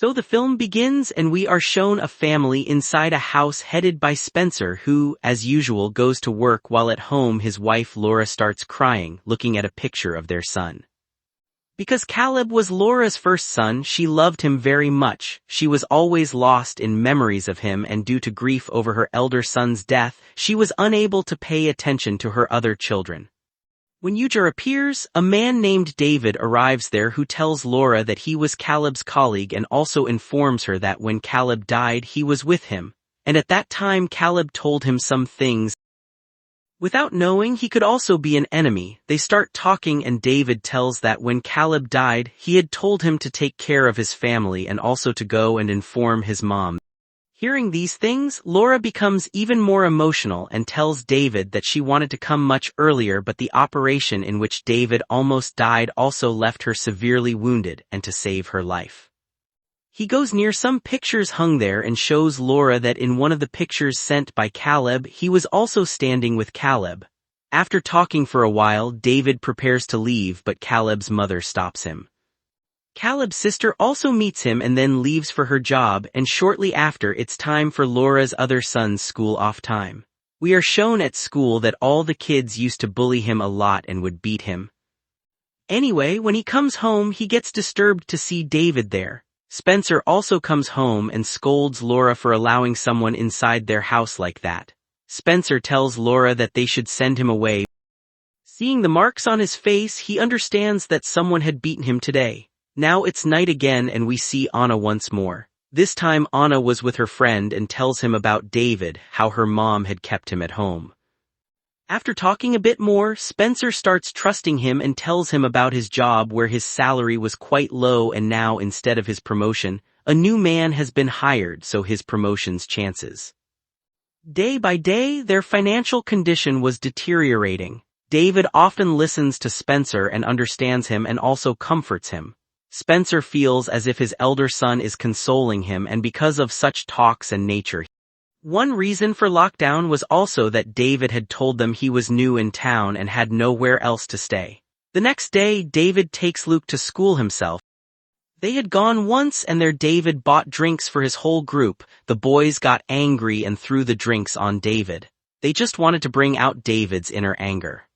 So the film begins and we are shown a family inside a house headed by Spencer who, as usual, goes to work while at home his wife Laura starts crying, looking at a picture of their son. Because Caleb was Laura's first son, she loved him very much. She was always lost in memories of him, and due to grief over her elder son's death, she was unable to pay attention to her other children. When Ujir appears, a man named David arrives there who tells Laura that he was Caleb's colleague and also informs her that when Caleb died he was with him, and at that time Caleb told him some things. Without knowing he could also be an enemy, they start talking and David tells that when Caleb died he had told him to take care of his family and also to go and inform his mom. Hearing these things, Laura becomes even more emotional and tells David that she wanted to come much earlier, but the operation in which David almost died also left her severely wounded and to save her life. He goes near some pictures hung there and shows Laura that in one of the pictures sent by Caleb he was also standing with Caleb. After talking for a while, David prepares to leave, but Caleb's mother stops him. Caleb's sister also meets him and then leaves for her job, and shortly after it's time for Laura's other son's school off time. We are shown at school that all the kids used to bully him a lot and would beat him. Anyway, when he comes home he gets disturbed to see David there. Spencer also comes home and scolds Laura for allowing someone inside their house like that. Spencer tells Laura that they should send him away. Seeing the marks on his face, he understands that someone had beaten him today. Now it's night again and we see Anna once more. This time Anna was with her friend and tells him about David, how her mom had kept him at home. After talking a bit more, Spencer starts trusting him and tells him about his job where his salary was quite low, and now instead of his promotion, a new man has been hired, so his promotion's chances. Day by day, their financial condition was deteriorating. David often listens to Spencer and understands him and also comforts him. Spencer feels as if his elder son is consoling him, and because of such talks and nature. One reason for lockdown was also that David had told them he was new in town and had nowhere else to stay. The next day, David takes Luke to school himself. They had gone once and there David bought drinks for his whole group. The boys got angry and threw the drinks on David. They just wanted to bring out David's inner anger.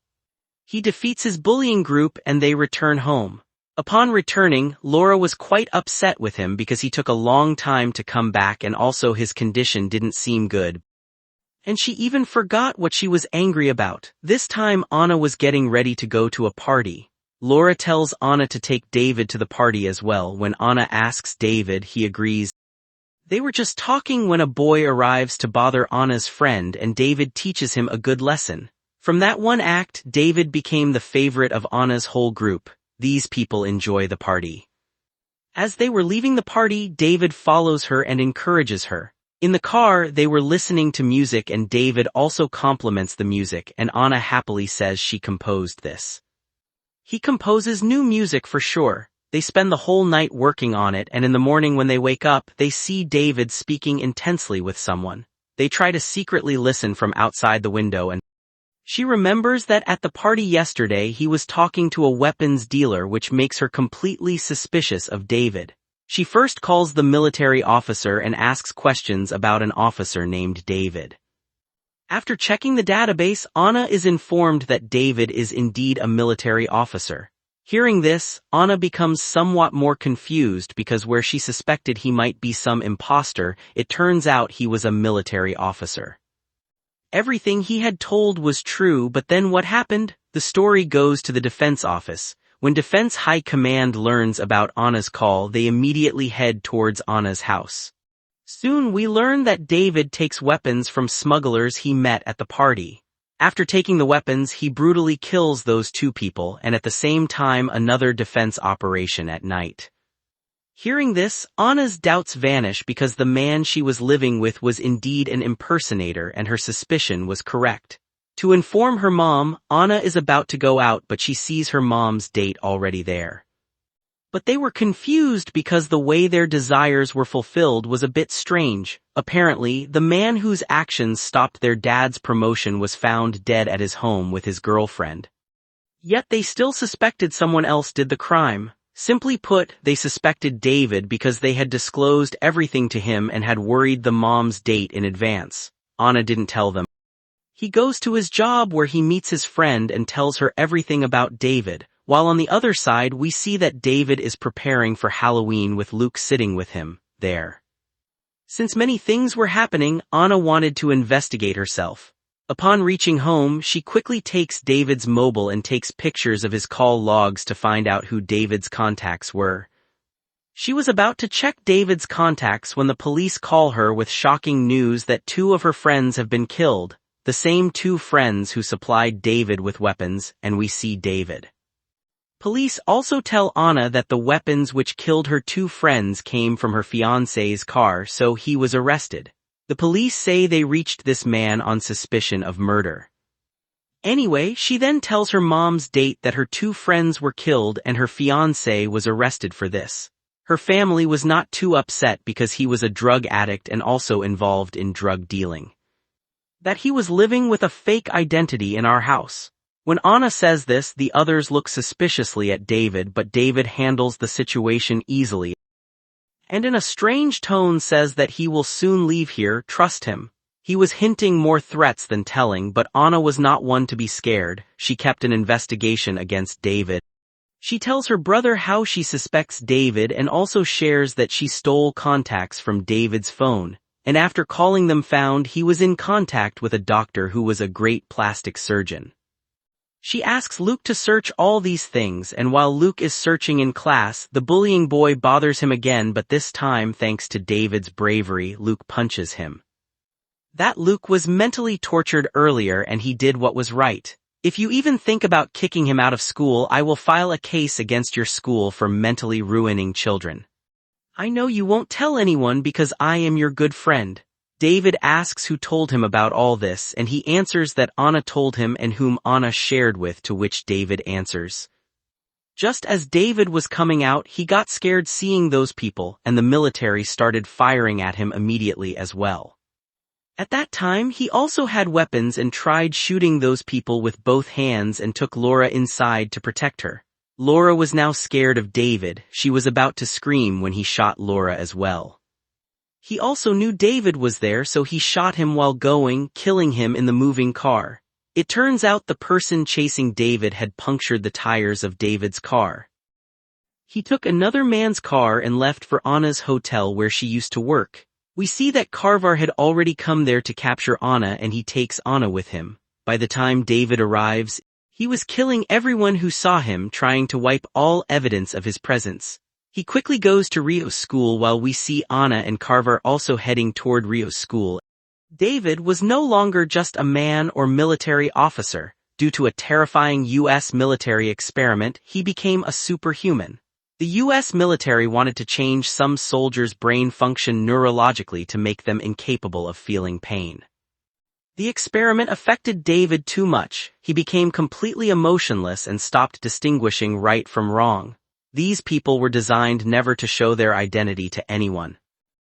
He defeats his bullying group and they return home. Upon returning, Laura was quite upset with him because he took a long time to come back and also his condition didn't seem good. And she even forgot what she was angry about. This time Anna was getting ready to go to a party. Laura tells Anna to take David to the party as well. When Anna asks David, he agrees. They were just talking when a boy arrives to bother Anna's friend and David teaches him a good lesson. From that one act, David became the favorite of Anna's whole group. These people enjoy the party. As they were leaving the party, David follows her and encourages her. In the car, they were listening to music and David also compliments the music, and Anna happily says she composed this. He composes new music for sure. They spend the whole night working on it, and in the morning when they wake up, they see David speaking intensely with someone. They try to secretly listen from outside the window, and she remembers that at the party yesterday he was talking to a weapons dealer, which makes her completely suspicious of David. She first calls the military officer and asks questions about an officer named David. After checking the database, Anna is informed that David is indeed a military officer. Hearing this, Anna becomes somewhat more confused because where she suspected he might be some imposter, it turns out he was a military officer. Everything he had told was true, but then what happened? The story goes to the defense office. When Defense High Command learns about Anna's call, they immediately head towards Anna's house. Soon we learn that David takes weapons from smugglers he met at the party. After taking the weapons, he brutally kills those two people and at the same time another defense operation at night. Hearing this, Anna's doubts vanish because the man she was living with was indeed an impersonator and her suspicion was correct. To inform her mom, Anna is about to go out but she sees her mom's date already there. But they were confused because the way their desires were fulfilled was a bit strange. Apparently, the man whose actions stopped their dad's promotion was found dead at his home with his girlfriend. Yet they still suspected someone else did the crime. Simply put, they suspected David because they had disclosed everything to him and had worried the mom's date in advance. Anna didn't tell them. He goes to his job where he meets his friend and tells her everything about David, while on the other side we see that David is preparing for Halloween with Luke sitting with him there. Since many things were happening, Anna wanted to investigate herself. Upon reaching home, she quickly takes David's mobile and takes pictures of his call logs to find out who David's contacts were. She was about to check David's contacts when the police call her with shocking news that 2 of her friends have been killed, the same 2 friends who supplied David with weapons, and we see David. Police also tell Anna that the weapons which killed her 2 friends came from her fiancé's car, so he was arrested. The police say they reached this man on suspicion of murder. Anyway, she then tells her mom's date that her 2 friends were killed and her fiancé was arrested for this. Her family was not too upset because he was a drug addict and also involved in drug dealing. That he was living with a fake identity in our house. When Anna says this, the others look suspiciously at David, but David handles the situation easily and in a strange tone says that he will soon leave here, trust him. He was hinting more threats than telling, but Anna was not one to be scared. She kept an investigation against David. She tells her brother how she suspects David and also shares that she stole contacts from David's phone, and after calling them found he was in contact with a doctor who was a great plastic surgeon. She asks Luke to search all these things, and while Luke is searching in class, the bullying boy bothers him again, but this time thanks to David's bravery, Luke punches him. That Luke was mentally tortured earlier and he did what was right. If you even think about kicking him out of school, I will file a case against your school for mentally ruining children. I know you won't tell anyone because I am your good friend. David asks who told him about all this, and he answers that Anna told him and whom Anna shared with, to which David answers. Just as David was coming out, he got scared seeing those people, and the military started firing at him immediately as well. At that time, he also had weapons and tried shooting those people with both hands and took Laura inside to protect her. Laura was now scared of David. She was about to scream when he shot Laura as well. He also knew David was there, so he shot him while going, killing him in the moving car. It turns out the person chasing David had punctured the tires of David's car. He took another man's car and left for Anna's hotel where she used to work. We see that Carver had already come there to capture Anna and he takes Anna with him. By the time David arrives, he was killing everyone who saw him, trying to wipe all evidence of his presence. He quickly goes to Rio's school while we see Anna and Carver also heading toward Rio's school. David was no longer just a man or military officer. Due to a terrifying U.S. military experiment, he became a superhuman. The U.S. military wanted to change some soldiers' brain function neurologically to make them incapable of feeling pain. The experiment affected David too much. He became completely emotionless and stopped distinguishing right from wrong. These people were designed never to show their identity to anyone.